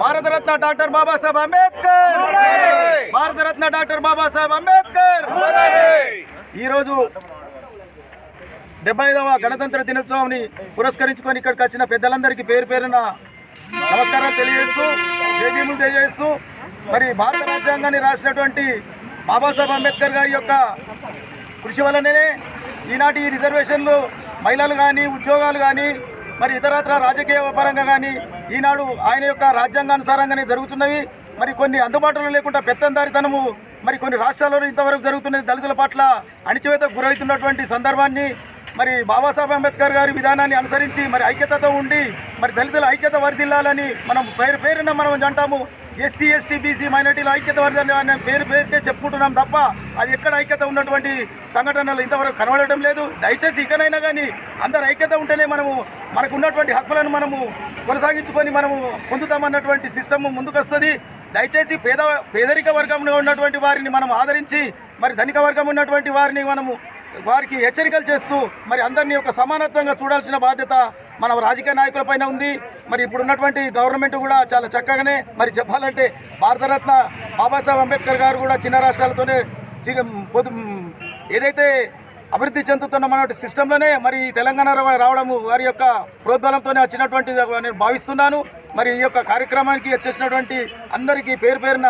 Bharat Ratna doctor Babasaheb Ambedkar, Bharat Ratna doctor Babasaheb Ambedkar. ఈరోజు 75వ గణతంత్ర దినోత్సవాన్ని పురస్కరించుకొని ఇక్కడికి వచ్చిన పెద్దలందరికీ పేరు పేరున నమస్కారాలు తెలియజేస్తూ, జయజీములు తెలియజేస్తూ, మరి భారత రాజ్యాంగాన్ని రాసినటువంటి బాబాసాహెబ్ అంబేద్కర్ గారి యొక్క కృషి వల్లనే ఈనాటి ఈ రిజర్వేషన్లు మహిళలు కానీ, ఉద్యోగాలు కానీ, మరి ఇతరత్ర రాజకీయ పరంగా కానీ ఈనాడు ఆయన యొక్క రాజ్యాంగానుసారంగానే జరుగుతున్నవి. మరి కొన్ని అందుబాటులో లేకుండా పెత్తందారితనము మరి కొన్ని రాష్ట్రాల్లో ఇంతవరకు జరుగుతున్నది. దళితుల పట్ల అణిచివేతకు గురవుతున్నటువంటి సందర్భాన్ని మరి బాబాసాహెబ్ అంబేద్కర్ గారి విధానాన్ని అనుసరించి మరి ఐక్యతతో ఉండి మరి దళితుల ఐక్యత వర్ధిల్లాలని మనం పేరున మనం అంటాము. ఎస్సీ, ఎస్టీ, బీసీ మైనార్టీల ఐక్యత వర్ధిల్లాలని పేరుకే చెప్పుకుంటున్నాం తప్ప అది ఎక్కడ ఐక్యత ఉన్నటువంటి సంఘటనలు ఇంతవరకు కనబడటం లేదు. దయచేసి ఇకనైనా కానీ అందరు ఐక్యత ఉంటేనే మనకు ఉన్నటువంటి హక్కులను మనము కొనసాగించుకొని మనము పొందుతామన్నటువంటి సిస్టమ్ ముందుకు వస్తుంది. దయచేసి పేదరిక వర్గంలో ఉన్నటువంటి వారిని మనం ఆదరించి మరి ధనిక వర్గం ఉన్నటువంటి వారిని వారికి హెచ్చరికలు చేస్తూ మరి అందరినీ ఒక సమానత్వంగా చూడాల్సిన బాధ్యత మన రాజకీయ నాయకులపైన ఉంది. మరి ఇప్పుడు ఉన్నటువంటి గవర్నమెంట్ కూడా చాలా చక్కగానే మరి చెప్పాలంటే భారతరత్న బాబాసాహెబ్ అంబేద్కర్ గారు కూడా చిన్న రాష్ట్రాలతోనే ఏదైతే అభివృద్ధి చెందుతున్న మన సిస్టంలోనే మరి తెలంగాణ రావడము వారి యొక్క ప్రోద్బలంతోనే వచ్చినటువంటిది నేను భావిస్తున్నాను. మరి ఈ యొక్క కార్యక్రమానికి వచ్చేసినటువంటి అందరికీ పేరు పేరున